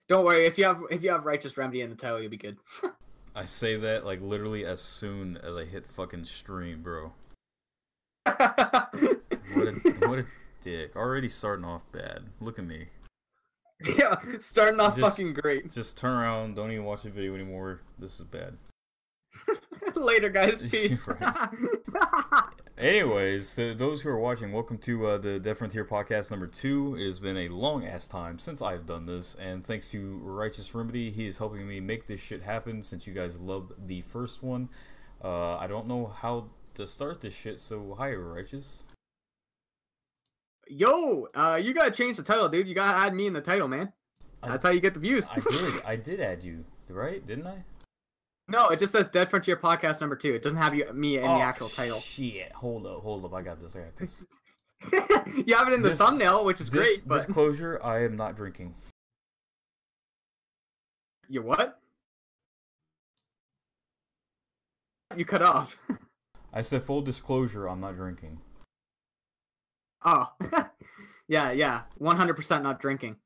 Don't worry. If you have Righteous Remedy in the title, you'll be good. I say that like literally as soon as I hit fucking stream, bro. What a dick. Already starting off bad. Look at me. Yeah, starting off fucking great. Just turn around. Don't even watch the video anymore. This is bad. Later, guys. Peace. Anyways, to those who are watching, welcome to the Dead Frontier podcast number 2. It has been a long ass time since I've done this, and thanks to Righteous Remedy, he is helping me make this shit happen since you guys loved the first one. I don't know how to start this shit, so hi, Righteous. Yo, you gotta change the title, dude. You gotta add me in the title, man. That's how you get the views. I did add you, right? Didn't I? No, it just says Dead Frontier podcast number 2. It doesn't have me in the actual title. Shit, hold up. I got this. You have it in the thumbnail, which is great. But... Disclosure: I am not drinking. You what? You cut off. I said full disclosure: I'm not drinking. Oh, yeah, 100% not drinking.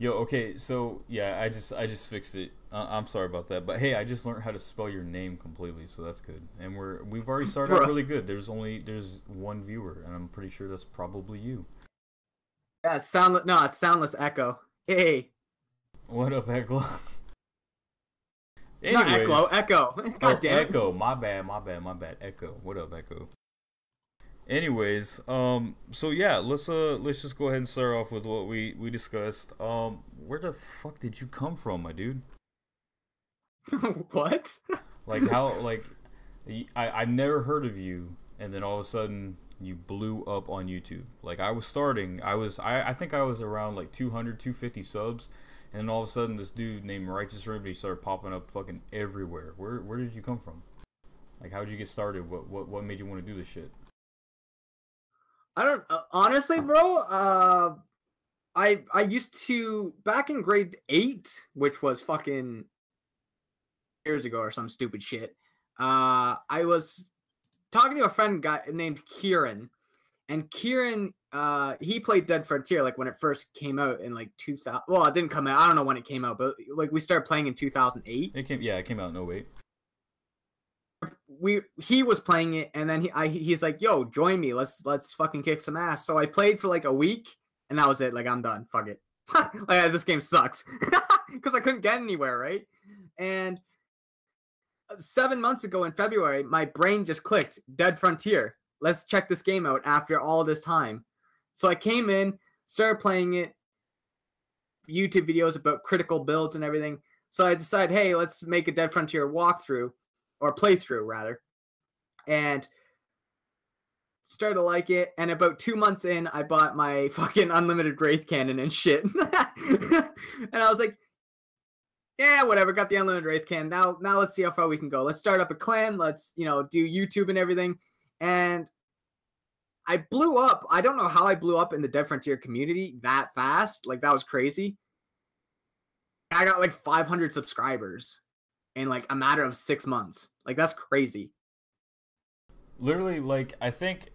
Yo, okay, so yeah, I just fixed it. I'm sorry about that, but hey, I just learned how to spell your name completely, so that's good. And we've already started out really good. There's one viewer, and I'm pretty sure that's probably you. Yeah, it's Soundless Echo. Hey. What up, Echo? Not Echo. God damn. Echo. My bad. Echo. What up, Echo? Anyways, so yeah, let's just go ahead and start off with what we discussed. Where the fuck did you come from, my dude? What? Like how, like, I never heard of you, and then all of a sudden you blew up on YouTube. Like I think I was around like 200, 250 subs, and then all of a sudden this dude named Righteous Remedy started popping up fucking everywhere. Where did you come from? Like how did you get started? What made you want to do this shit? I don't honestly, bro. I used to back in grade 8, which was fucking years ago or some stupid shit. I was talking to a friend guy named Kieran, and Kieran he played Dead Frontier like when it first came out in like 2000. Well, it didn't come out. I don't know when it came out, but like we started playing in 2008. It came out in 08. He was playing it, and then he's like, yo, join me, let's fucking kick some ass. So I played for like a week, and that was it. Like, I'm done, fuck it. Like, this game sucks because I couldn't get anywhere, right? And 7 months ago in February, my brain just clicked, Dead Frontier, let's check this game out after all this time. So I came in, started playing it, YouTube videos about critical builds and everything. So I decided, hey, let's make a Dead Frontier walkthrough, or playthrough rather, and started to like it. And about 2 months in, I bought my fucking unlimited Wraith Cannon and shit. And I was like, yeah, whatever, got the unlimited Wraith Cannon. Now let's see how far we can go. Let's start up a clan. Let's, do YouTube and everything. And I blew up. I don't know how I blew up in the Dead Frontier community that fast. Like, that was crazy. I got like 500 subscribers in like a matter of 6 months. Like, that's crazy. Literally, like, I think,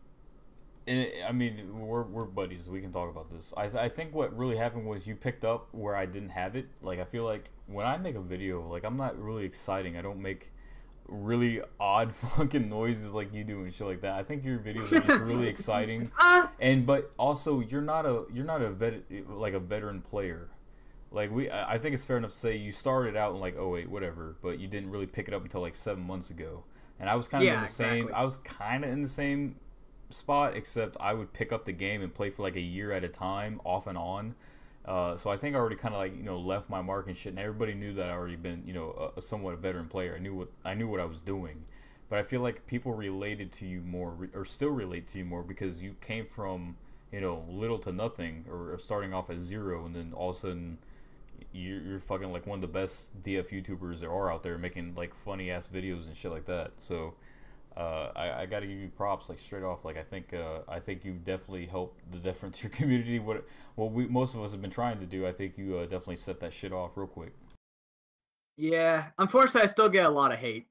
I mean, we're buddies. We can talk about this. I think what really happened was you picked up where I didn't have it. Like, I feel like when I make a video, like, I'm not really exciting. I don't make really odd fucking noises like you do and shit like that. I think your videos are just really exciting. But also, you're not a veteran player. Like, I think it's fair enough to say you started out in like 08, whatever, but you didn't really pick it up until like 7 months ago. And I was kind of in the same. I was kind of in the same spot, except I would pick up the game and play for like a year at a time, off and on. So I think I already kind of like left my mark and shit, and everybody knew that I already been a somewhat veteran player. I knew what I was doing, but I feel like people related to you more, or still relate to you more, because you came from little to nothing, or starting off at 0, and then all of a sudden you're fucking like one of the best DF YouTubers there are out there, making like funny ass videos and shit like that. So I gotta give you props, like, straight off. Like, I think you definitely helped the Dead Frontier community. What most of us have been trying to do. I think you definitely set that shit off real quick. Yeah, unfortunately, I still get a lot of hate.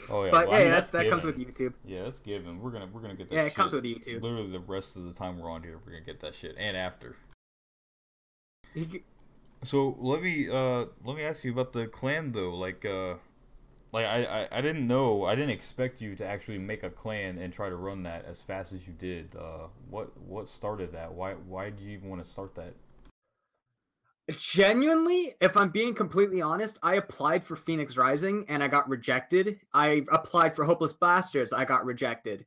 Oh yeah, but hey, that comes with YouTube. Yeah, that's given. We're gonna get that. Yeah, shit. It comes with YouTube. Literally, the rest of the time we're on here, we're gonna get that shit, and after. So let me ask you about the clan though. Like I didn't know, I didn't expect you to actually make a clan and try to run that as fast as you did. What started that? Why did you even want to start that? Genuinely, if I'm being completely honest, I applied for Phoenix Rising and I got rejected. I applied for Hopeless Bastards, I got rejected.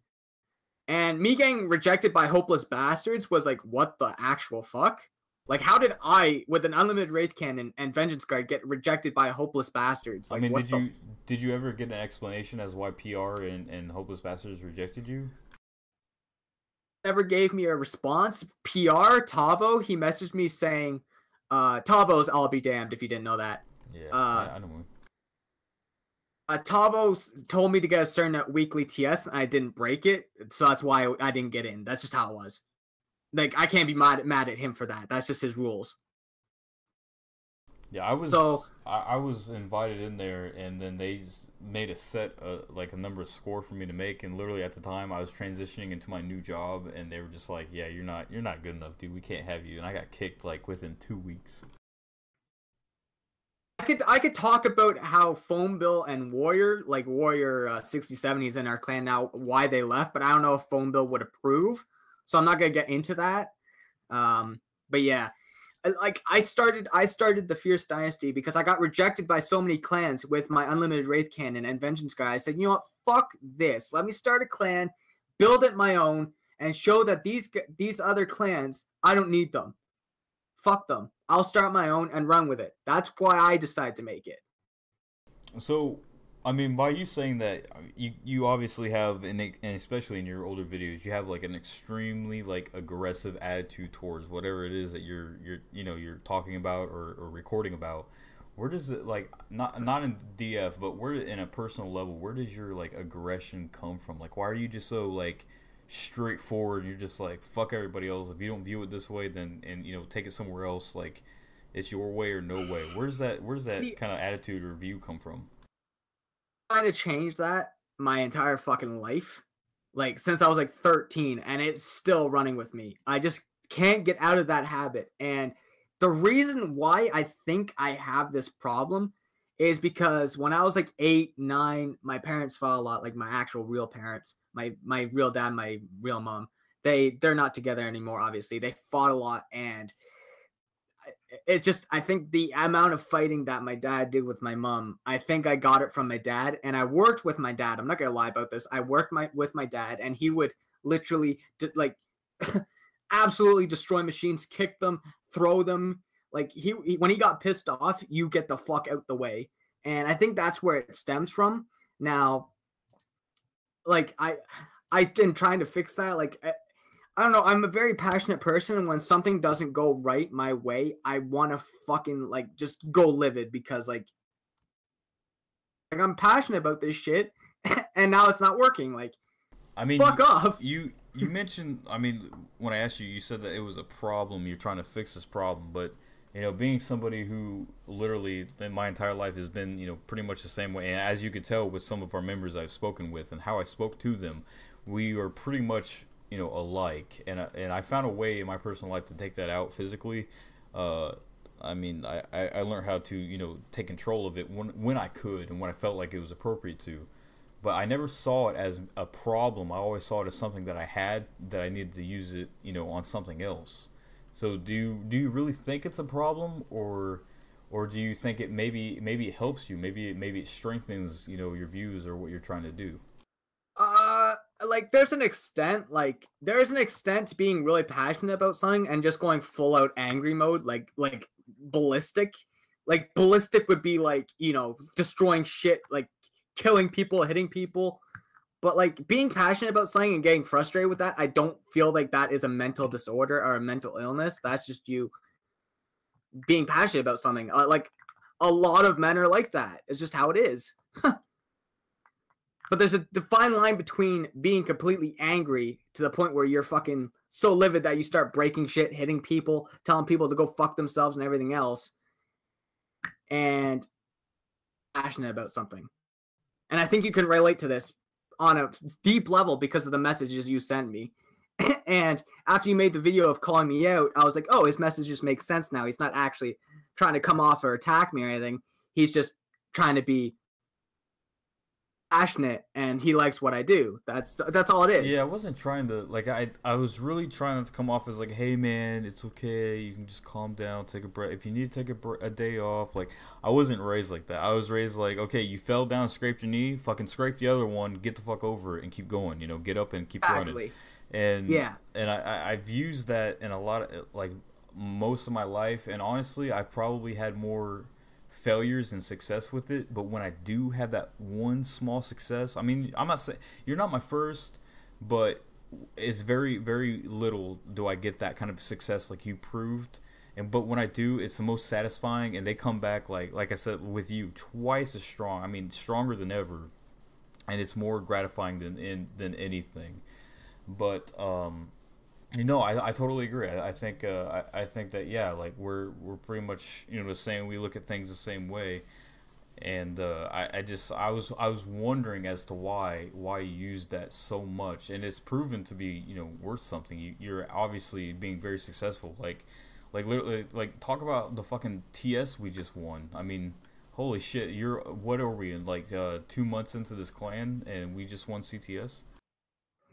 And me getting rejected by Hopeless Bastards was like, what the actual fuck? Like, how did I, with an unlimited Wraith Cannon and Vengeance Guard, get rejected by Hopeless Bastards? I Like, mean, what the did you ever get an explanation as why PR and Hopeless Bastards rejected you? never gave me a response. PR, Tavo, he messaged me saying, Tavo's I'll be damned if you didn't know that. Yeah, Uh, I know. Tavo told me to get a certain weekly TS and I didn't break it, so that's why I didn't get in. That's just how it was. Like, I can't be mad at him for that. That's just his rules. Yeah, So I was invited in there, and then they made a set like a number of score for me to make, and literally at the time I was transitioning into my new job, and they were just like, "Yeah, you're not good enough, dude. We can't have you." And I got kicked like within 2 weeks. I could talk about how Foam Bill and Warrior, like Warrior 6070 is in our clan now, why they left, but I don't know if Foam Bill would approve. So I'm not gonna get into that. But yeah, like I started the Fierce Dynasty because I got rejected by so many clans with my unlimited Wraith Cannon and Vengeance Guy. I said, you know what, fuck this. Let me start a clan, build it my own, and show that these other clans, I don't need them. Fuck them. I'll start my own and run with it. That's why I decided to make it. So, I mean, by you saying that, you obviously have, and especially in your older videos, you have like an extremely like aggressive attitude towards whatever it is that you're talking about or recording about. Where does it like not in DF, but where in a personal level, where does your like aggression come from? Like, why are you just so like straightforward? You're just like fuck everybody else. If you don't view it this way, then and take it somewhere else. Like, it's your way or no way. Where's that See, kind of attitude or view come from? trying to change that my entire fucking life. Like since I was like 13 and it's still running with me. I just can't get out of that habit. And the reason why I think I have this problem is because when I was like 8, 9, my parents fought a lot, like my actual real parents, my real dad, my real mom. They're not together anymore, obviously. They fought a lot and it's just I think the amount of fighting that my dad did with my mom, I think I got it from my dad, and I worked with my dad. I'm not gonna lie about this. I worked with my dad, and he would literally like absolutely destroy machines, kick them, throw them. Like he when he got pissed off, you get the fuck out the way, and I think that's where it stems from. Now, like I've been trying to fix that. Like I don't know. I'm a very passionate person, and when something doesn't go right my way, I want to fucking like just go livid because like I'm passionate about this shit, and now it's not working. Like, I mean, fuck off. you mentioned. I mean, when I asked you, you said that it was a problem. You're trying to fix this problem, but being somebody who literally in my entire life has been pretty much the same way, and as you could tell with some of our members I've spoken with and how I spoke to them, we are pretty much alike, and I found a way in my personal life to take that out physically. I mean, I learned how to take control of it when I could and when I felt like it was appropriate to, but I never saw it as a problem. I always saw it as something that I had that I needed to use it on something else. So do you really think it's a problem, or do you think it maybe it helps you, maybe it strengthens your views or what you're trying to do? Like there's an extent to being really passionate about something and just going full out angry mode, like ballistic. Like ballistic would be like, destroying shit, like killing people, hitting people. But like being passionate about something and getting frustrated with that, I don't feel like that is a mental disorder or a mental illness. That's just you being passionate about something. Like a lot of men are like that. It's just how it is. But there's a defined line between being completely angry to the point where you're fucking so livid that you start breaking shit, hitting people, telling people to go fuck themselves and everything else, and passionate about something. And I think you can relate to this on a deep level because of the messages you sent me. And after you made the video of calling me out, I was like, oh, his messages make sense now. He's not actually trying to come off or attack me or anything. He's just trying to be passionate, and he likes what I do. That's all it is. Yeah, I wasn't trying to, like, I was really trying not to come off as like, hey man, it's okay, you can just calm down, take a breath. If you need to take a day off, like, I wasn't raised like that. I was raised like, okay, you fell down, scraped your knee, fucking scrape the other one, get the fuck over it, and keep going. You know, get up and keep running. And I've used that in a lot of, like, most of my life, and honestly, I probably had more failures and success with it, but when I do have that one small success, I mean, I'm not saying you're not my first, but it's very, very little do I get that kind of success like you proved. And but when I do, it's the most satisfying, and they come back like I said with you, twice as strong. I mean, stronger than ever, and it's more gratifying than anything. But you know, I totally agree. I think that, yeah, like we're pretty much, you know, the same. We look at things the same way, and I was wondering as to why you used that so much, and it's proven to be, you know, worth something. You're obviously being very successful. Like literally, like, talk about the fucking TS we just won. I mean, holy shit! What are we in, like 2 months into this clan, and we just won CTS?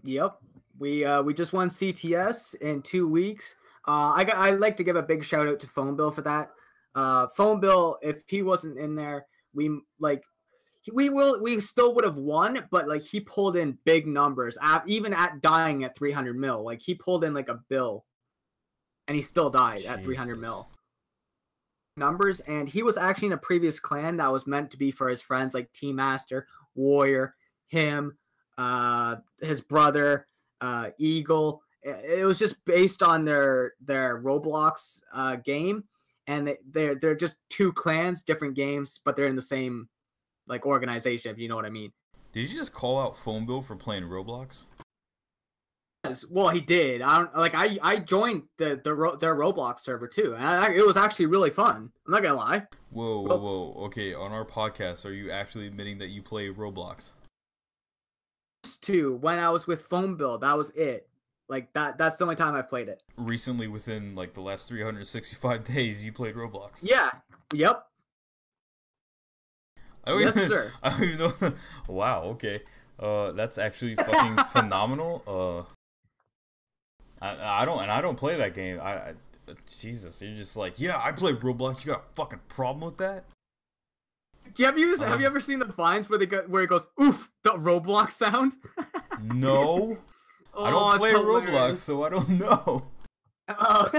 Yep. We just won CTS in 2 weeks. I'd like to give a big shout out to Phone Bill for that. Phone Bill, if he wasn't in there, we still would have won, but like he pulled in big numbers, even at dying at 300 mil. Like he pulled in like a bill, and he still died at 300 mil numbers. And he was actually in a previous clan that was meant to be for his friends like Team Master, Warrior, him, his brother, Eagle. It was just based on their Roblox game, and they're just two clans, different games, but they're in the same like organization, if you know what I mean. Did you just call out Phone Bill for playing Roblox? Well, he did. I joined their Roblox server too, and it was actually really fun. I'm not gonna lie. Whoa. Okay, on our podcast, are you actually admitting that you play Roblox? To when I was with Phone Bill, that was it. Like that's the only time I played it. Recently, within like the last 365 days, you played Roblox. Yeah. Yep. Yes, sir. I don't even know. Wow. Okay. That's actually fucking phenomenal. I don't play that game. Jesus, you're just like, yeah, I play Roblox. You got a fucking problem with that? Have you ever seen the vines where it goes, oof, the Roblox sound? No. I don't play Roblox, so I don't know. Oh.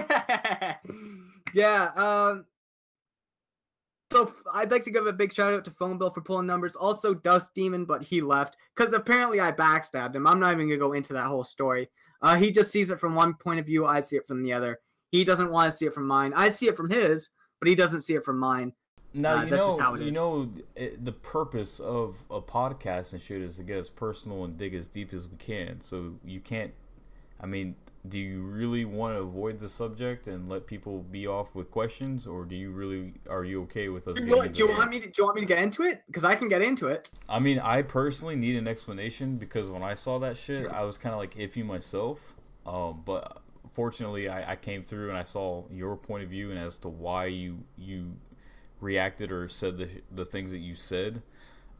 Yeah. So I'd like to give a big shout out to Phone Bill for pulling numbers. Also Dust Demon, but he left because apparently I backstabbed him. I'm not even gonna go into that whole story. He just sees it from one point of view. I see it from the other. He doesn't want to see it from mine. I see it from his, but he doesn't see it from mine. Now, the purpose of a podcast and shit is to get as personal and dig as deep as we can. So you can't, I mean, do you really want to avoid the subject and let people be off with questions, or are you okay with us getting into it? Do you want me to get into it? Because I can get into it. I mean, I personally need an explanation, because when I saw that shit, I was kind of like iffy myself. But fortunately, I came through and I saw your point of view and as to why you reacted or said the things that you said.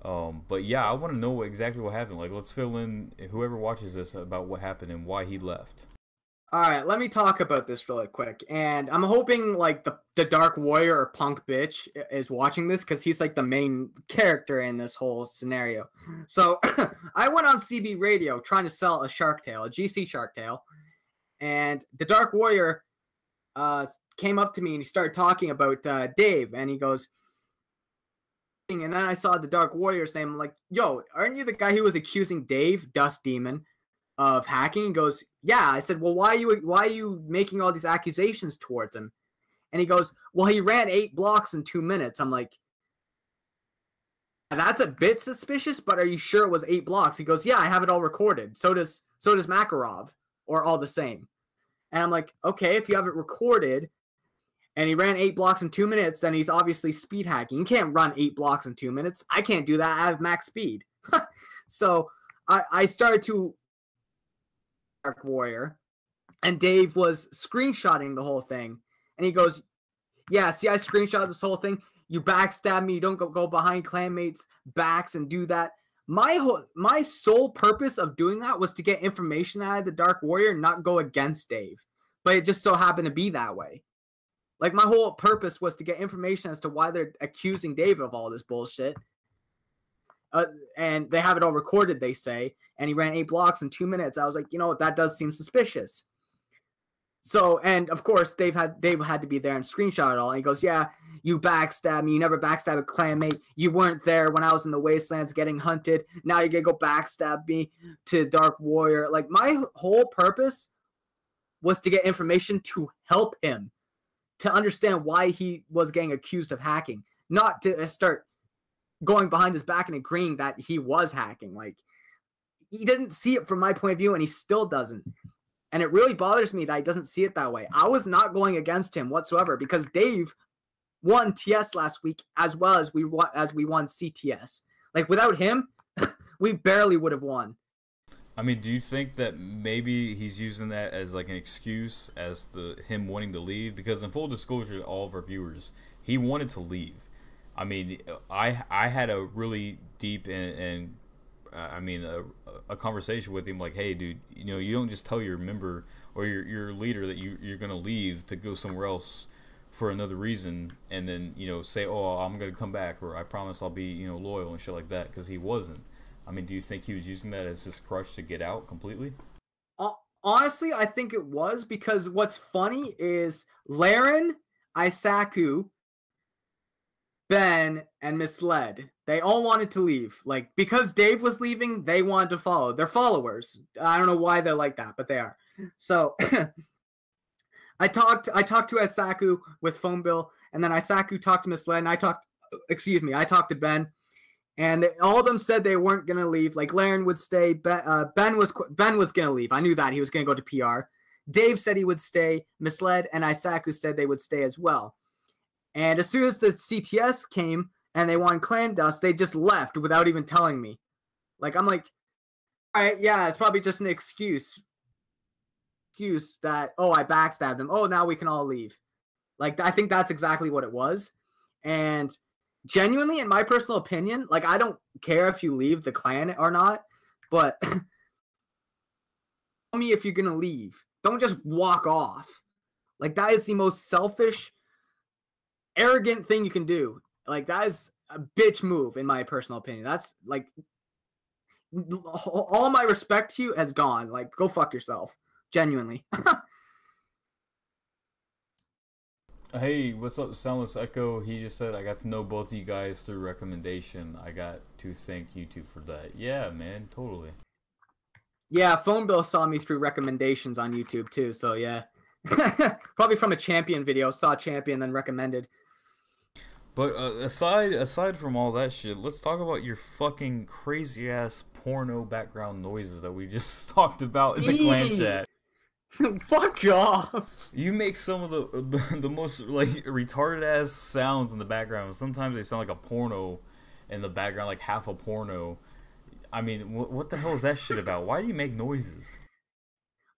But yeah, I want to know exactly what happened. Like, let's fill in whoever watches this about what happened and why he left. All right, let me talk about this really quick. And I'm hoping like the Dark Warrior or Punk Bitch is watching this, because he's like the main character in this whole scenario. So I went on CB radio trying to sell a Shark Tale, a GC Shark Tale, and the Dark Warrior came up to me and he started talking about Dave, and he goes, and then I saw the Dark Warrior's name. I'm like, yo, aren't you the guy who was accusing Dave, Dust Demon, of hacking? He goes, yeah. I said, well, why are you making all these accusations towards him? And he goes, well, he ran 8 blocks in 2 minutes. I'm like, that's a bit suspicious, but are you sure it was 8 blocks? He goes, yeah, I have it all recorded. So does Makarov, or all the same. And I'm like, okay, if you have it recorded and he ran 8 blocks in 2 minutes, then he's obviously speed hacking. You can't run 8 blocks in 2 minutes. I can't do that. I have max speed. So I started to Dark Warrior, and Dave was screenshotting the whole thing. And he goes, yeah, see, I screenshot this whole thing. You backstab me. You don't go behind clanmates' backs and do that. My sole purpose of doing that was to get information out of the Dark Warrior, not go against Dave. But it just so happened to be that way. Like, my whole purpose was to get information as to why they're accusing Dave of all this bullshit. And they have it all recorded, they say. And he ran 8 blocks in 2 minutes. I was like, you know what? That does seem suspicious. So, and of course, Dave had to be there and screenshot it all. And he goes, yeah, you backstab me. You never backstab a clanmate. You weren't there when I was in the Wastelands getting hunted. Now you're going to go backstab me to Dark Warrior. Like, my whole purpose was to get information to help him, to understand why he was getting accused of hacking, not to start going behind his back and agreeing that he was hacking. Like, he didn't see it from my point of view, and he still doesn't. And it really bothers me that he doesn't see it that way. I was not going against him whatsoever because Dave won TS last week as well as we won CTS. Like, without him, we barely would have won. I mean, do you think that maybe he's using that as like an excuse as to him wanting to leave? Because in full disclosure to all of our viewers, he wanted to leave. I mean, I had a really deep and a conversation with him, like, hey, dude, you know, you don't just tell your member or your leader that you're gonna leave to go somewhere else for another reason, and then, you know, say, oh, I'm gonna come back, or I promise I'll be, you know, loyal and shit like that, because he wasn't. I mean, do you think he was using that as his crutch to get out completely? Honestly, I think it was, because what's funny is Laren, Isaku, Ben, and Misled, they all wanted to leave. Like, because Dave was leaving, they wanted to follow. They're followers. I don't know why they're like that, but they are. So I talked to Isaku with phone bill, and then Isaku talked to Misled, and I talked to Ben, and all of them said they weren't gonna leave. Like, Laren would stay. Ben was gonna leave. I knew that he was gonna go to PR. Dave said he would stay. Misled and Isaku said they would stay as well. And as soon as the CTS came and they won Clan Dust, they just left without even telling me. Like, I'm like, all right, yeah, it's probably just an excuse that, oh, I backstabbed him. Oh, now we can all leave. Like, I think that's exactly what it was. And genuinely, in my personal opinion, like, I don't care if you leave the clan or not, but tell me if you're going to leave. Don't just walk off. Like, that is the most selfish, arrogant thing you can do. Like, that is a bitch move, in my personal opinion. That's, like, all my respect to you has gone. Like, go fuck yourself. Genuinely. Hey, what's up, Soundless Echo? He just said, I got to know both of you guys through recommendation. I got to thank YouTube for that. Yeah, man, totally. Yeah, Phone Bill saw me through recommendations on YouTube, too, so yeah. Probably from a Champion video. Saw Champion, then recommended. But aside from all that shit, let's talk about your fucking crazy ass porno background noises that we just talked about in the clan chat. Fuck off! You make some of the most like retarded ass sounds in the background. Sometimes they sound like a porno in the background, like half a porno. I mean, what the hell is that shit about? Why do you make noises?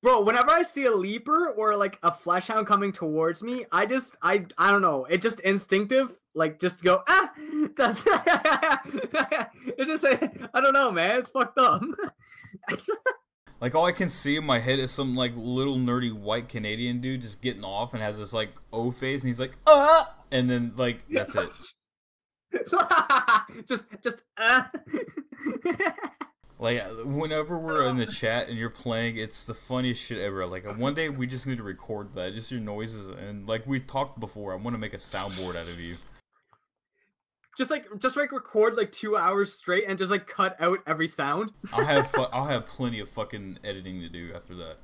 Bro, whenever I see a leaper or like a fleshhound coming towards me, I don't know. It's just instinctive. Like, just go, ah! That's it just, I don't know, man. It's fucked up. Like, all I can see in my head is some like little nerdy white Canadian dude just getting off and has this like O face, and he's like, ah! And then like that's it. just Like, whenever we're in the chat and you're playing, it's the funniest shit ever. Like, one day we just need to record that, just your noises, and like we talked before, I want to make a soundboard out of you. Just record like 2 hours straight and just like cut out every sound. I'll have plenty of fucking editing to do after that.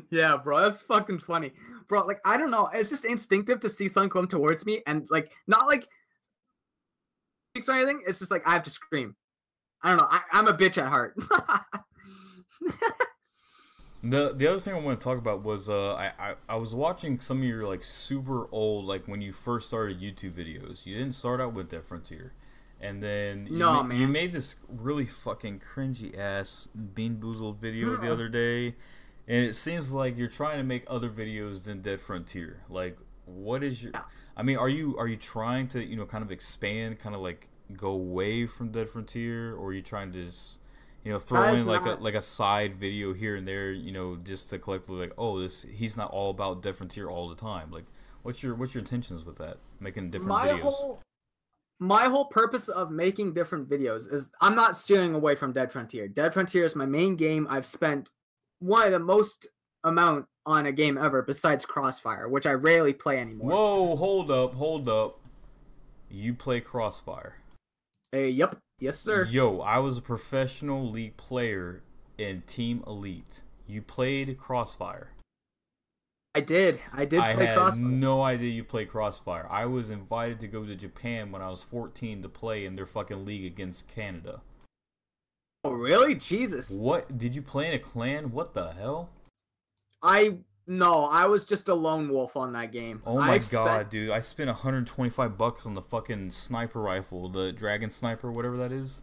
Yeah, bro, that's fucking funny, bro. Like, I don't know, it's just instinctive to see someone come towards me and like not like or anything. It's just like I have to scream. I don't know. I'm a bitch at heart. The other thing I want to talk about was I was watching some of your like super old, like when you first started YouTube videos. You didn't start out with Death Frontier, and then you made this really fucking cringy ass Bean Boozled video the other day, And it seems like you're trying to make other videos than Dead Frontier. Like, what is your? I mean, are you trying to kind of expand, kind of like go away from Dead Frontier, or are you trying to just throw in like a side video here and there, just to collectively like, oh, he's not all about Dead Frontier all the time. Like, what's your intentions with that? Making different videos. My whole purpose of making different videos is I'm not steering away from Dead Frontier. Dead Frontier is my main game. I've spent one of the most amount on a game ever besides Crossfire, which I rarely play anymore. Whoa, hold up. You play Crossfire? Yep. Yes, sir. Yo, I was a professional league player in Team Elite. You played Crossfire? I did play Crossfire. I had no idea you played Crossfire. I was invited to go to Japan when I was 14 to play in their fucking league against Canada. Oh, really? Jesus. What? Did you play in a clan? What the hell? No, I was just a lone wolf on that game. Oh my god, dude. I spent $125 on the fucking sniper rifle, the dragon sniper, whatever that is.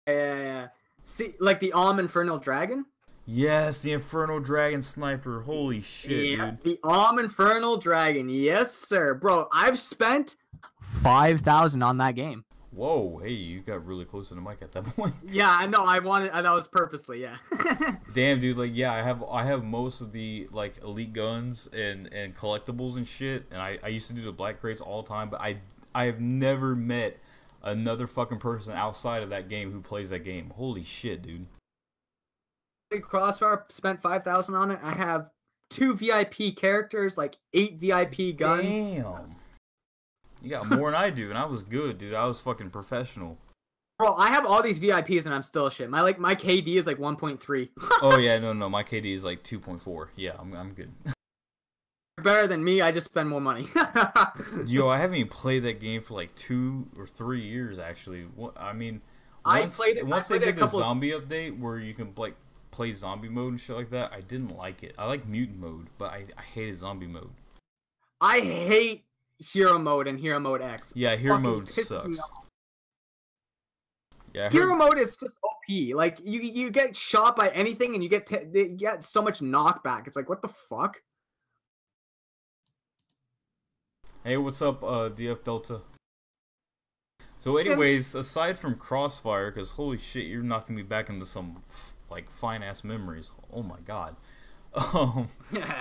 Yeah. See, like the Infernal Dragon? Yes, the Infernal Dragon sniper. Holy shit, dude. The Infernal Dragon. Yes, sir. Bro, I've spent 5,000 on that game. Whoa, hey, you got really close to the mic at that point. Yeah, I know. That was purposely, yeah. Damn, dude, like, yeah, I have most of the like elite guns and collectibles and shit, and I used to do the black crates all the time, but I have never met another fucking person outside of that game who plays that game. Holy shit, dude. Crossfire, spent 5,000 on it. I have 2 VIP characters, like 8 VIP guns. Damn. You got more than I do, and I was good, dude. I was fucking professional. Bro, I have all these VIPs and I'm still shit. My KD is like 1.3. Oh yeah, no, my KD is like 2.4. Yeah, I'm good. Better than me. I just spend more money. Yo, I haven't even played that game for like 2 or 3 years actually. I mean, once they did the zombie update where you can like play zombie mode and shit like that, I didn't like it. I like mutant mode, but I hated zombie mode. I hate hero mode and hero mode X. Yeah, hero mode sucks. Yeah, hero mode is just OP. Like you get shot by anything and you get so much knockback. It's like, what the fuck? Hey, what's up, DF Delta? So anyways, aside from Crossfire, because holy shit, you're knocking me back into some like fine ass memories. Oh my god.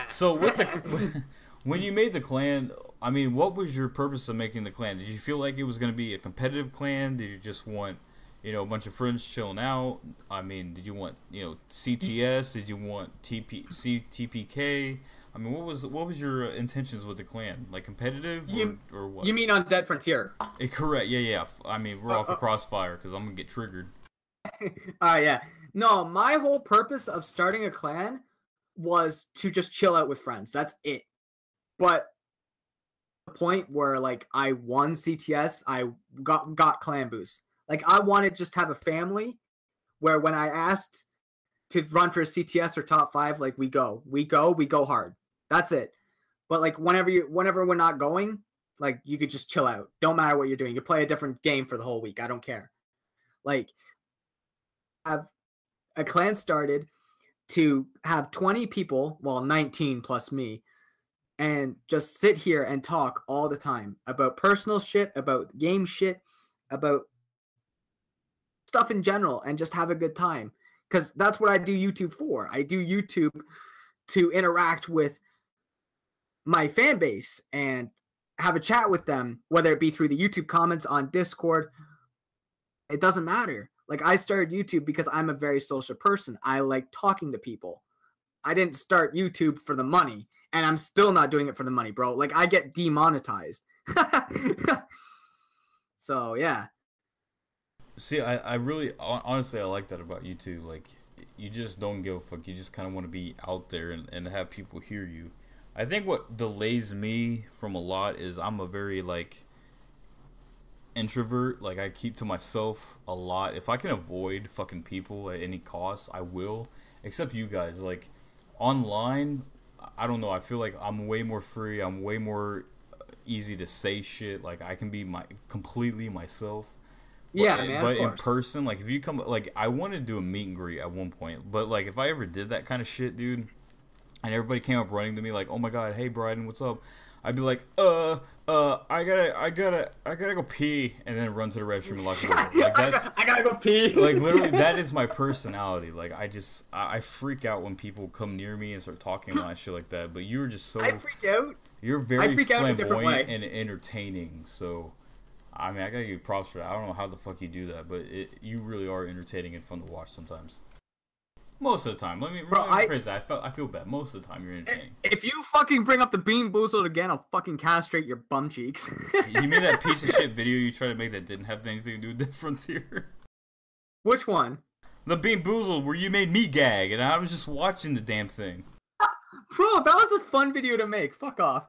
So with when you made the clan, I mean, what was your purpose of making the clan? Did you feel like it was going to be a competitive clan? Did you just want, a bunch of friends chilling out? I mean, did you want, CTS? Did you want TPK? I mean, what was your intentions with the clan? Like competitive or what? You mean on Dead Frontier? Correct. Yeah. I mean, we're off of Crossfire because I'm gonna get triggered. Yeah. No, my whole purpose of starting a clan was to just chill out with friends. That's it. But the point where like I won CTS, I got clan boost. Like I wanted to just have a family where when I asked to run for CTS or top 5, like we go hard. That's it. But like whenever we're not going, like you could just chill out. Don't matter what you're doing. You play a different game for the whole week. I don't care. Like have a clan started to have 20 people, well 19 plus me, and just sit here and talk all the time about personal shit, about game shit, about stuff in general, and just have a good time. Because that's what I do YouTube for. I do YouTube to interact with my fan base and have a chat with them, whether it be through the YouTube comments on Discord. It doesn't matter. Like, I started YouTube because I'm a very social person. I like talking to people. I didn't start YouTube for the money, and I'm still not doing it for the money, bro. Like, I get demonetized. So, yeah. See, I really, honestly, I like that about you too. Like, you just don't give a fuck. You just kind of want to be out there and have people hear you. I think what delays me from a lot is I'm a very, like, introvert. Like, I keep to myself a lot. If I can avoid fucking people at any cost, I will. Except you guys. Like, online, I don't know. I feel like I'm way more free. I'm way more easy to say shit. Like, I can be completely myself. Yeah, man. But of in course. person, like if you come, like I wanted to do a meet and greet at one point, but like if I ever did that kind of shit, dude, and everybody came up running to me like, "Oh my god, hey Bryden, what's up?" I'd be like, I gotta go pee," and then run to the restroom and lock the door. Like that's, I gotta go pee. like literally, that is my personality. Like I freak out when people come near me and start talking about shit like that. But you're just so, I freak out. you're very freak out in a different flamboyant way. and entertaining. So, I mean, I gotta give you props for that. I don't know how the fuck you do that, but you really are entertaining and fun to watch sometimes. Most of the time. Let me rephrase that. I feel bad. Most of the time, you're entertaining. If you fucking bring up the Bean Boozled again, I'll fucking castrate your bum cheeks. You mean that piece of shit video you tried to make that didn't have anything to do with the Frontier? Which one? The Bean Boozled, where you made me gag, and I was just watching the damn thing. Bro, that was a fun video to make. Fuck off.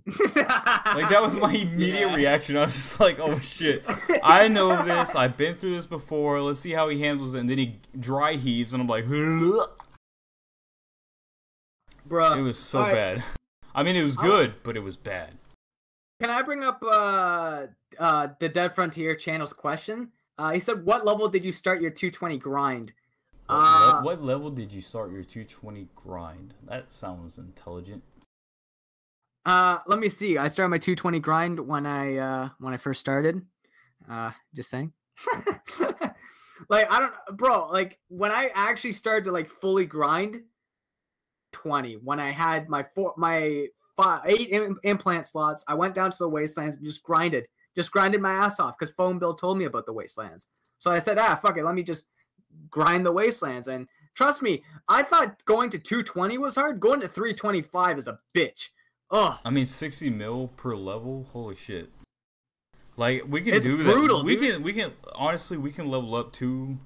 Like, that was my immediate reaction. I was just like, oh shit, I know this, I've been through this before, let's see how he handles it. And then he dry heaves, and I'm like, bruh. It was so bad. I mean, it was good, but it was bad. Can I bring up the Dead Frontier channel's question? He said, what level did you start your 220 grind? What level did you start your 220 grind? That sounds intelligent. Let me see. I started my 220 grind when I first started. Just saying. Like, I don't, bro, like when I actually started to like fully grind 20, when I had my 8 implant slots, I went down to the wastelands and just grinded my ass off because Phone Bill told me about the wastelands. So I said, fuck it, let me just grind the wastelands. And trust me, I thought going to 220 was hard. Going to 325 is a bitch. Ugh. I mean, 60 mil per level. Holy shit! Like we can do brutal, that. We can honestly we can level up to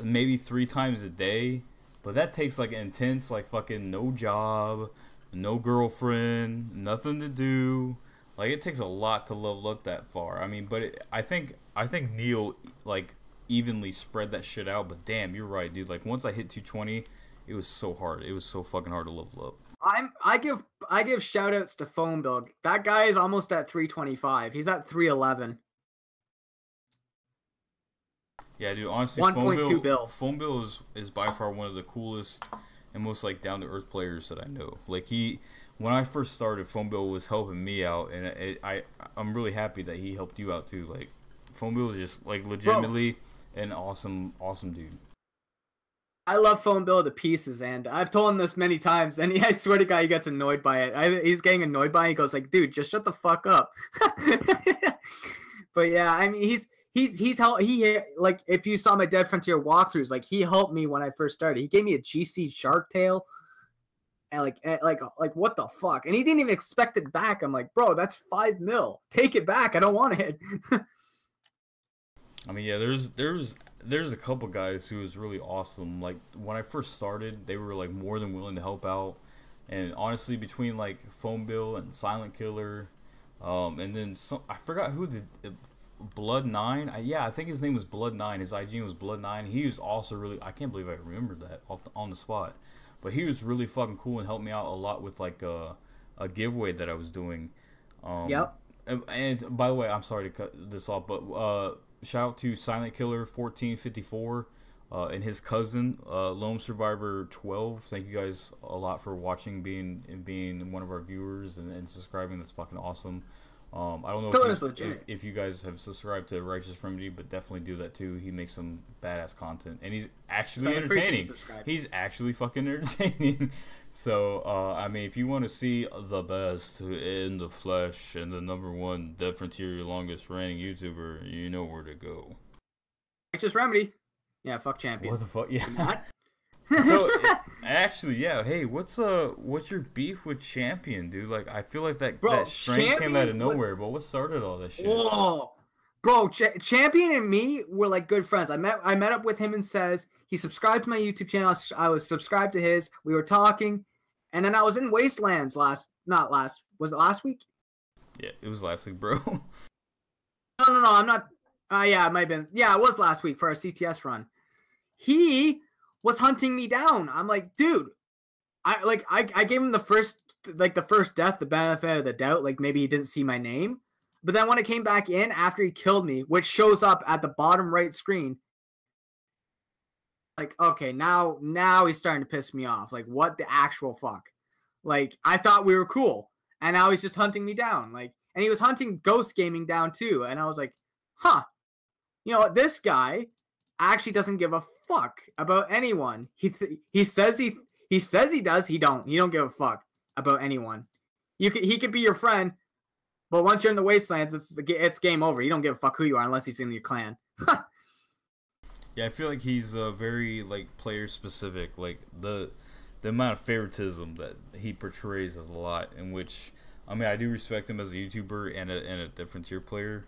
maybe 3 times a day, but that takes like intense, like fucking no job, no girlfriend, nothing to do. Like it takes a lot to level up that far. I mean, but I think Neil like evenly spread that shit out. But damn, you're right, dude. Like once I hit 220, it was so hard. It was so fucking hard to level up. I give shout outs to Phone Bill. That guy is almost at 325. He's at 311. Yeah, dude, honestly, 1.2 bill. Phone Bill is by far one of the coolest and most like down to earth players that I know. Like when I first started, Phone Bill was helping me out, and I'm really happy that he helped you out too. Like Phone Bill is just like legitimately an awesome dude. I love Phone Bill to pieces, and I've told him this many times, and I swear to God, he gets annoyed by it. He's getting annoyed by it. He goes like, "Dude, just shut the fuck up." But yeah, I mean, he's helped. He like if you saw my Dead Frontier walkthroughs, like he helped me when I first started. He gave me a GC Shark Tail, and like what the fuck? And he didn't even expect it back. I'm like, bro, that's 5 mil. Take it back. I don't want it. I mean, yeah, there's a couple guys who was really awesome. Like when I first started, they were like more than willing to help out. And honestly, between like Phone Bill and Silent Killer, and then I forgot who did Blood 9. I think his name was Blood 9. His IG was Blood 9. He was also really, I can't believe I remembered that on the spot. But he was really fucking cool and helped me out a lot with like a giveaway that I was doing. Yep. And by the way, I'm sorry to cut this off, but shout out to Silent Killer 1454 and his cousin Lone Survivor 12. Thank you guys a lot for watching, being one of our viewers and subscribing. That's fucking awesome. I don't know if you guys have subscribed to Righteous Remedy, but definitely do that too. He makes some badass content, and he's actually entertaining. He's actually fucking entertaining. So, I mean, if you want to see the best in the flesh and the #1 Dead Frontier longest reigning YouTuber, you know where to go. Righteous Remedy. Yeah, fuck Champion. What the fuck? Yeah. So, actually, yeah. Hey, what's your beef with Champion, dude? Like, I feel like that strain came out of nowhere, but what started all this shit? Whoa. Bro, Champion and me were like good friends. I met up with him and Says. He subscribed to my YouTube channel. I was subscribed to his. We were talking, and then I was in Wastelands was it last week? Yeah, it was last week, bro. No, I'm not. Yeah, it might have been. Yeah, it was last week for our CTS run. He was hunting me down. I'm like, dude, I gave him the first death the benefit of the doubt. Like maybe he didn't see my name, but then when it came back in after he killed me, which shows up at the bottom right screen, like okay, now he's starting to piss me off. Like what the actual fuck? Like I thought we were cool, and now he's just hunting me down. Like, and he was hunting Ghost Gaming down too, and I was like, huh, you know what? This guy actually doesn't give a fuck about anyone. He says he does. He don't give a fuck about anyone. He could be your friend, but once you're in the wastelands, it's game over. You don't give a fuck who you are unless he's in your clan. Yeah, I feel like he's very like player specific. Like the amount of favoritism that he portrays is a lot. In which, I mean, I do respect him as a YouTuber and a different tier player,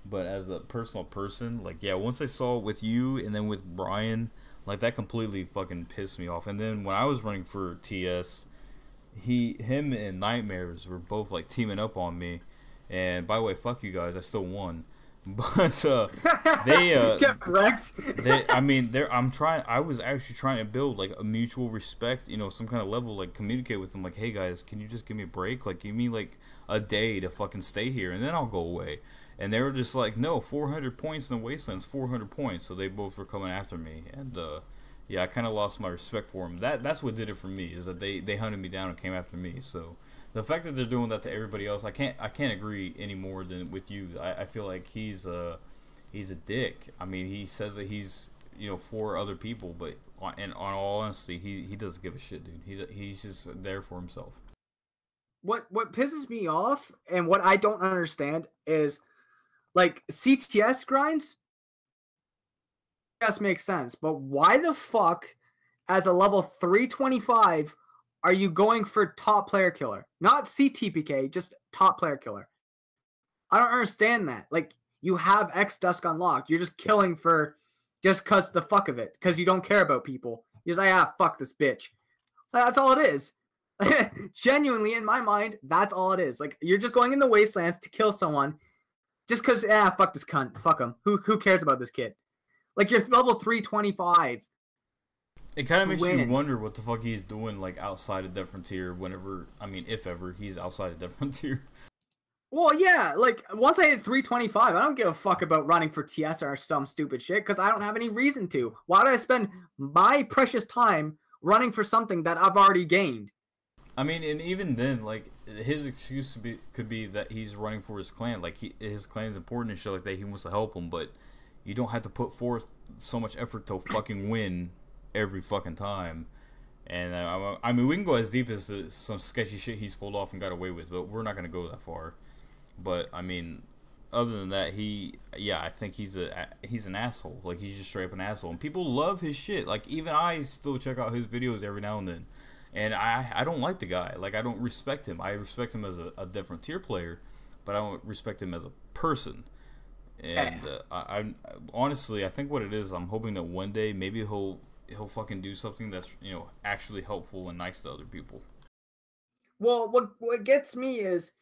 but as a personal person, like yeah, once I saw it with you and then with Brian, like that completely fucking pissed me off. And then when I was running for TS, him and Nightmares were both like teaming up on me. And by the way, fuck you guys, I still won. But they get wrecked. I was actually trying to build like a mutual respect, you know, some kind of level, like communicate with them, like, hey guys, can you just give me a break? Like, give me like a day to fucking stay here, and then I'll go away. And they were just like, no, 400 points in the Wastelands, 400 points. So they both were coming after me, and yeah, I kind of lost my respect for them. That's what did it for me, is that they hunted me down and came after me. So the fact that they're doing that to everybody else, I can't agree any more than with you. I feel like he's a dick. I mean, he says that he's, you know, for other people, but in all honesty, he doesn't give a shit, dude. He's just there for himself. What pisses me off and what I don't understand is like CTS grinds. Yes, makes sense, but why the fuck, as a level 325, are you going for top player killer? Not CTPK, just top player killer. I don't understand that. Like, you have X Dusk unlocked. You're just killing for just cause the fuck of it, because you don't care about people. You're just like, ah, fuck this bitch. So that's all it is. Genuinely, in my mind, that's all it is. Like, you're just going in the wastelands to kill someone just because, fuck this cunt. Fuck him. Who cares about this kid? Like, you're level 325. It kind of makes you wonder what the fuck he's doing, like, outside of different tier whenever, I mean, if ever he's outside of different tier. Well, yeah, like, once I hit 325, I don't give a fuck about running for TS or some stupid shit, because I don't have any reason to. Why would I spend my precious time running for something that I've already gained? I mean, and even then, like, his excuse could be that he's running for his clan. Like, his clan's important and shit like that. He wants to help them, but you don't have to put forth so much effort to fucking win every fucking time. And I mean, we can go as deep as some sketchy shit he's pulled off and got away with, but we're not gonna go that far. But I mean, other than that, I think he's an asshole. Like, he's just straight up an asshole, and people love his shit. Like, even I still check out his videos every now and then, and I don't like the guy. Like, I don't respect him. I respect him as a different tier player, but I don't respect him as a person. And I honestly, I think what it is, I'm hoping that one day maybe he'll fucking do something that's, you know, actually helpful and nice to other people. Well, what gets me is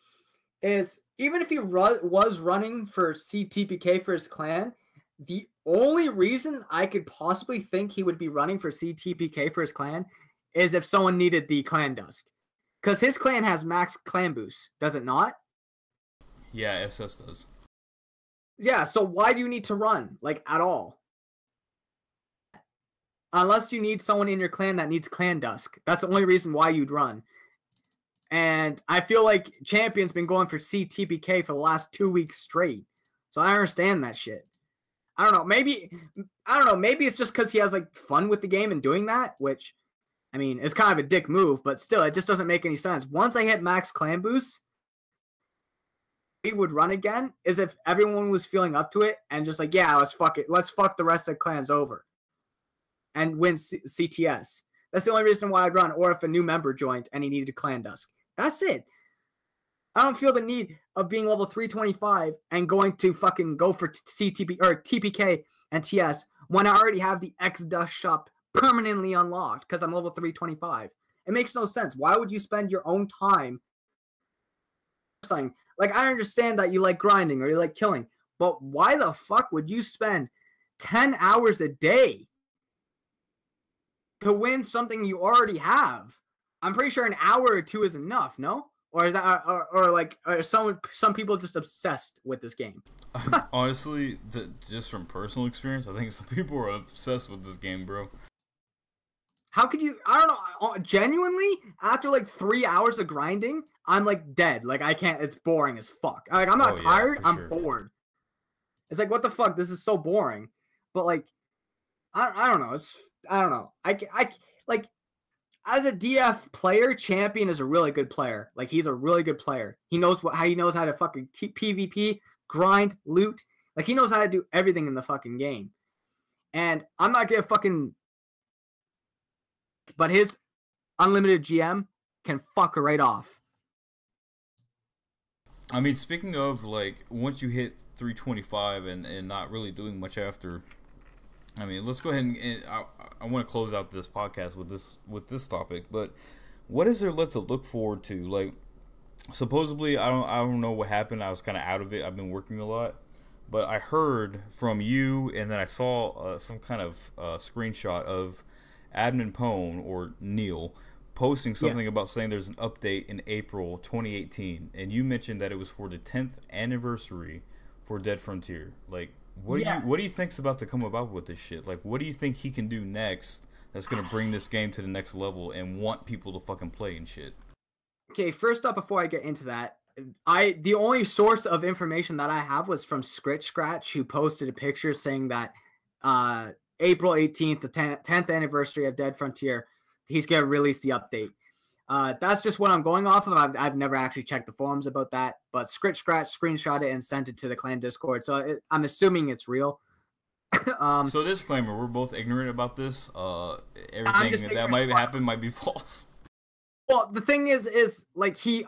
even if he was running for CTPK for his clan, the only reason I could possibly think he would be running for CTPK for his clan is if someone needed the clan dusk, because his clan has max clan boost, does it not? Yeah, SS does. Yeah, so why do you need to run, like, at all? Unless you need someone in your clan that needs clan dusk. That's the only reason why you'd run. And I feel like Champion's been going for CTPK for the last 2 weeks straight. So I understand that shit. I don't know, maybe it's just because he has, like, fun with the game and doing that, which, I mean, it's kind of a dick move, but still, it just doesn't make any sense. Once I hit max clan boost, we would run again is if everyone was feeling up to it and just like, yeah, let's fuck the rest of the clans over and win CTS. That's the only reason why I'd run, or if a new member joined and he needed a clan dusk. That's it. I don't feel the need of being level 325 and going to fucking go for CTP or TPK and TS when I already have the X Dust shop permanently unlocked because I'm level 325. It makes no sense. Why would you spend your own time saying, like, I understand that you like grinding or you like killing, but why the fuck would you spend 10 hours a day to win something you already have? I'm pretty sure an hour or two is enough. No, or is that or like are some people just obsessed with this game? Honestly, just from personal experience, I think some people are obsessed with this game, bro. How could you? I don't know. Genuinely, after like 3 hours of grinding, I'm like dead. Like I can't. It's boring as fuck. Like I'm not tired. I'm sure. bored. It's like what the fuck? This is so boring. But like, I don't know. I don't know. I like as a DF player, Champion is a really good player. Like he's a really good player. He knows he knows how to fucking PvP, grind, loot. Like he knows how to do everything in the fucking game. And I'm not gonna fucking. But his unlimited GM can fuck right off. I mean, speaking of like once you hit 325 and not really doing much after. I mean, let's go ahead and I want to close out this podcast with this topic. But what is there left to look forward to? Like, supposedly, I don't know what happened. I was kind of out of it. I've been working a lot, but I heard from you, and then I saw some kind of screenshot of Admin Pone or Neil posting something about saying there's an update in April 2018, and you mentioned that it was for the 10th anniversary for Dead Frontier. Like, what do you think's about to come about with this shit? Like, what do you think he can do next that's gonna bring this game to the next level and want people to fucking play and shit? Okay, first up, before I get into that, the only source of information that I have was from Scratch, who posted a picture saying that April 18th, the 10th anniversary of Dead Frontier, he's gonna release the update. That's just what I'm going off of. I've never actually checked the forums about that, but Scratch screenshot it and sent it to the clan Discord. So I'm assuming it's real. So disclaimer: we're both ignorant about this. Everything that might happen might be false. Well, the thing is like he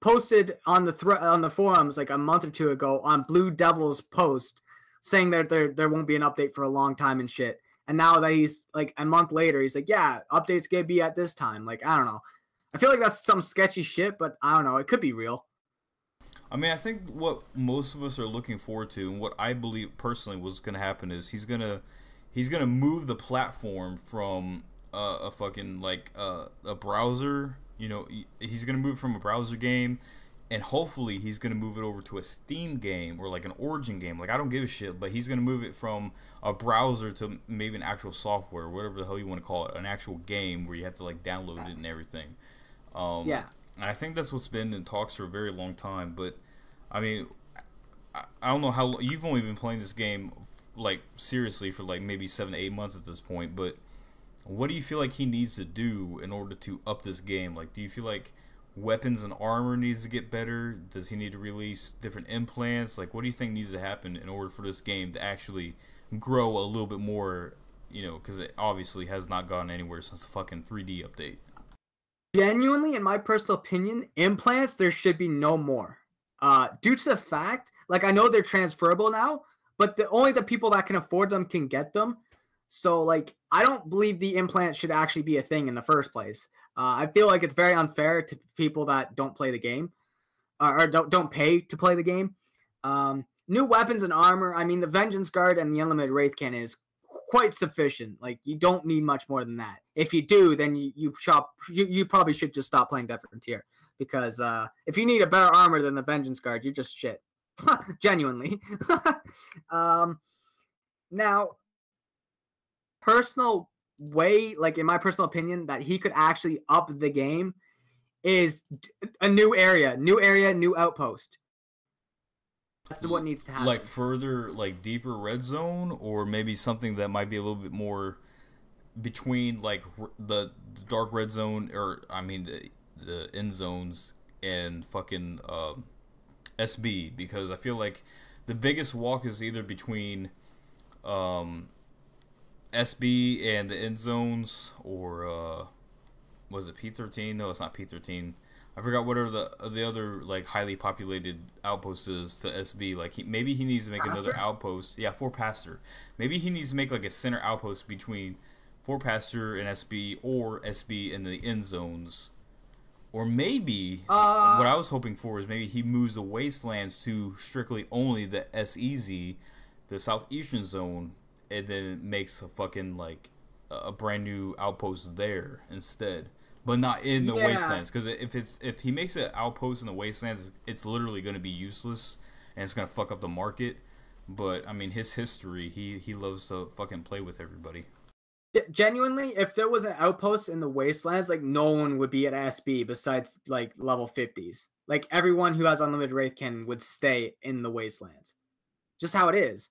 posted on the forums like a month or two ago on Blue Devil's post saying that there won't be an update for a long time and shit. And now that he's like a month later, he's like, yeah, update's gonna be at this time. Like, I don't know. I feel like that's some sketchy shit, but I don't know. It could be real. I mean, I think what most of us are looking forward to, and what I believe personally was gonna happen, is he's gonna move the platform from a fucking like a browser. You know, he's gonna move from a browser game. And hopefully he's going to move it over to a Steam game or like an Origin game. Like, I don't give a shit, but he's going to move it from a browser to maybe an actual software, whatever the hell you want to call it, an actual game where you have to like download it and everything. And I think that's what's been in talks for a very long time. But I mean, I don't know how you've only been playing this game like seriously for like maybe 7 to 8 months at this point. But what do you feel like he needs to do in order to up this game? Like, do you feel like weapons and armor needs to get better? Does he need to release different implants? Like, what do you think needs to happen in order for this game to actually grow a little bit more, you know, because it obviously has not gone anywhere since the fucking 3D update? Genuinely, in my personal opinion, implants, there should be no more. Due to the fact, like, I know they're transferable now, but only the people that can afford them can get them. So, like, I don't believe the implant should actually be a thing in the first place. I feel like it's very unfair to people that don't play the game or don't pay to play the game. New weapons and armor. I mean, the Vengeance Guard and the Unlimited Wraith Cannon is quite sufficient. Like, you don't need much more than that. If you do, then you probably should just stop playing Dead Frontier, because if you need a better armor than the Vengeance Guard, you're just shit. Genuinely. Now, personal way, like in my personal opinion, that he could actually up the game is a new area, new outpost. That's what needs to happen. Like further, like deeper red zone, or maybe something that might be a little bit more between like the dark red zone, or I mean the end zones and fucking SB, because I feel like the biggest walk is either between SB and the end zones, or was it P13? No, it's not P13. I forgot what are the other like highly populated outposts is to SB. Like maybe he needs to make another outpost. Yeah, Fort Pastor. Maybe he needs to make like a center outpost between Fort Pastor and SB, or SB and the end zones. Or maybe what I was hoping for is maybe he moves the wastelands to strictly only the SEZ, the southeastern zone, and then makes a fucking like a brand new outpost there instead. but not in the Yeah. wastelands. Because if he makes an outpost in the wastelands, it's literally going to be useless and it's going to fuck up the market. But I mean, his history, he loves to fucking play with everybody. Genuinely, if there was an outpost in the wastelands, like no one would be at SB besides like level 50s. Like everyone who has unlimited Wraithkin would stay in the wastelands. Just how it is.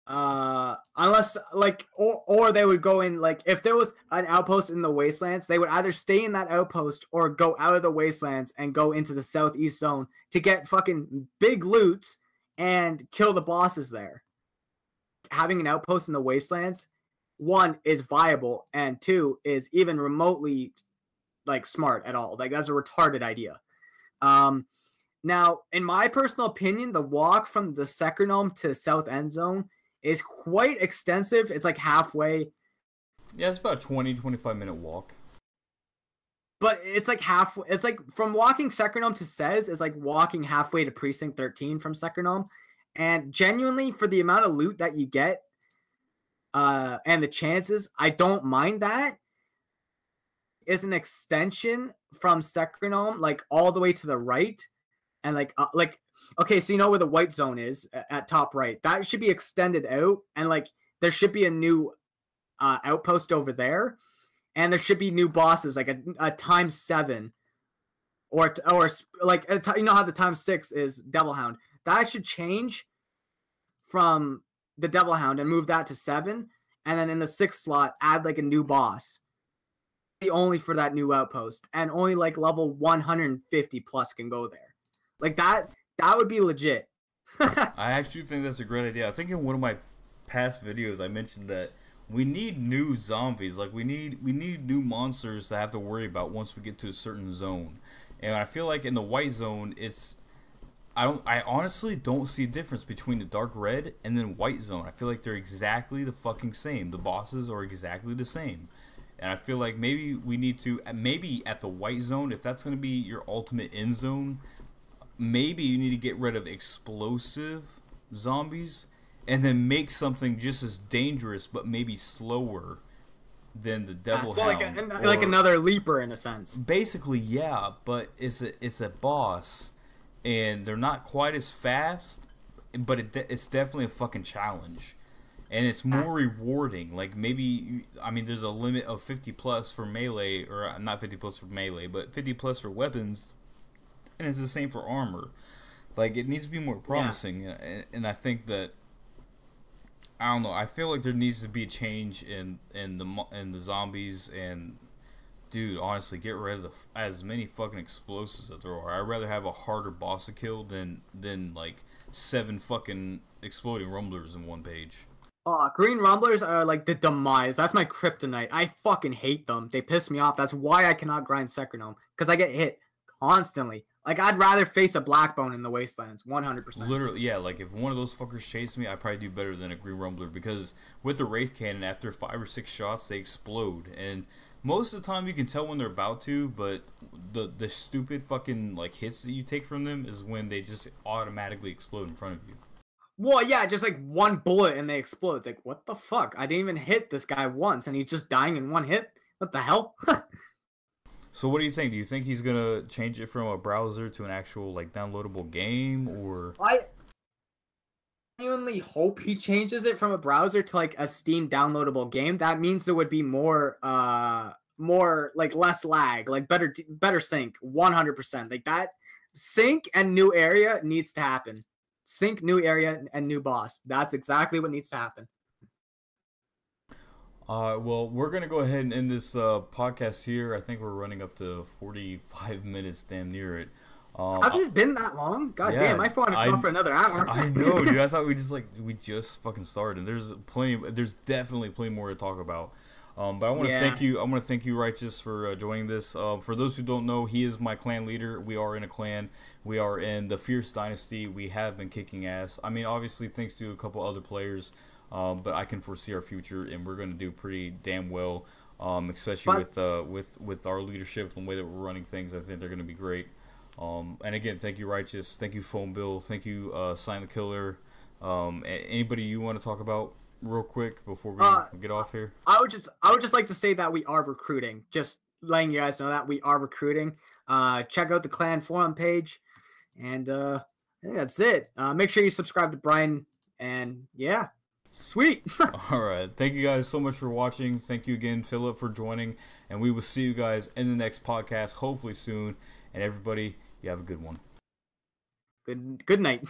Unless like or they would go in, like if there was an outpost in the wastelands, they would either stay in that outpost or go out of the wastelands and go into the southeast zone to get fucking big loots and kill the bosses there. Having an outpost in the wastelands, one, is viable, and two, is even remotely like smart at all. Like that's a retarded idea. Now, in my personal opinion, the walk from the Secronome to South End Zone is quite extensive. It's like halfway. Yeah, it's about a 20-25 minute walk. But it's like halfway. It's like from walking Secronome to Sez is like walking halfway to Precinct 13 from Secronome. And genuinely, for the amount of loot that you get, and the chances, I don't mind that. Is an extension from Secronome, like all the way to the right. And like okay, so you know where the white zone is at top right. That should be extended out, and like there should be a new outpost over there, and there should be new bosses, like a times 7, or like you know how the times 6 is Devil Hound. That should change from the Devil Hound and move that to 7, and then in the 6th slot add like a new boss. Only for that new outpost, and only like level 150 plus can go there. Like that would be legit. I actually think that's a great idea. I think in one of my past videos I mentioned that we need new zombies. Like we need new monsters to have to worry about once we get to a certain zone. And I feel like in the white zone, I honestly don't see a difference between the dark red and then white zone. I feel like they're exactly the fucking same. The bosses are exactly the same. And I feel like maybe we need to, maybe at the white zone, if that's going to be your ultimate end zone, maybe you need to get rid of explosive zombies and then make something just as dangerous but maybe slower than the Devil Hound. Like another leaper in a sense. Basically, yeah, but it's a boss, and they're not quite as fast, but it's definitely a fucking challenge. And it's more rewarding. Like maybe, I mean, there's a limit of 50 plus for melee, or not 50 plus for melee, but 50 plus for weapons, and it's the same for armor. Like it needs to be more promising, and I think that, I don't know. I feel like there needs to be a change in the zombies, and dude, honestly, get rid of as many fucking explosives that there are. I'd rather have a harder boss to kill than like 7 fucking exploding rumblers in one page. Green rumblers are like the demise. That's my kryptonite. I fucking hate them. They piss me off. That's why I cannot grind Secronome, because I get hit constantly. Like I'd rather face a Blackbone in the Wastelands, 100%. Literally, yeah. Like if one of those fuckers chased me, I'd probably do better than a Green Rumbler, because with the Wraith Cannon, after 5 or 6 shots, they explode, and most of the time you can tell when they're about to, but the stupid fucking like hits that you take from them is when they just automatically explode in front of you. Well, yeah, just like one bullet and they explode. It's like, what the fuck? I didn't even hit this guy once, and he's just dying in one hit? What the hell? So what do you think? Do you think he's gonna change it from a browser to an actual like downloadable game, or? I genuinely hope he changes it from a browser to like a Steam downloadable game. That means there would be more like less lag, like better sync, 100%. Like that sync and new area needs to happen. Sync, new area, and new boss. That's exactly what needs to happen. Well, we're going to go ahead and end this podcast here. I think we're running up to 45 minutes, damn near it. Has it been that long? God damn, my phone had gone for another hour. I know, dude. I thought we just fucking started. There's definitely plenty more to talk about. But I want to thank you. I want to thank you, Righteous, for joining this. For those who don't know, he is my clan leader. We are in a clan. We are in the Fierce Dynasty. We have been kicking ass. I mean, obviously, thanks to a couple other players. But I can foresee our future, and we're going to do pretty damn well. Especially with our leadership and the way that we're running things. I think they're going to be great. And again, thank you, Righteous. Thank you, Phone Bill. Thank you, Silent Killer. Anybody you want to talk about real quick before we get off here? I would just like to say that we are recruiting. Just letting you guys know that we are recruiting. Check out the clan forum page, and I think that's it. Make sure you subscribe to Brian, and yeah, sweet. All right. Thank you guys so much for watching. Thank you again, Philip, for joining, and we will see you guys in the next podcast, hopefully soon. And everybody, you have a good one. Good night.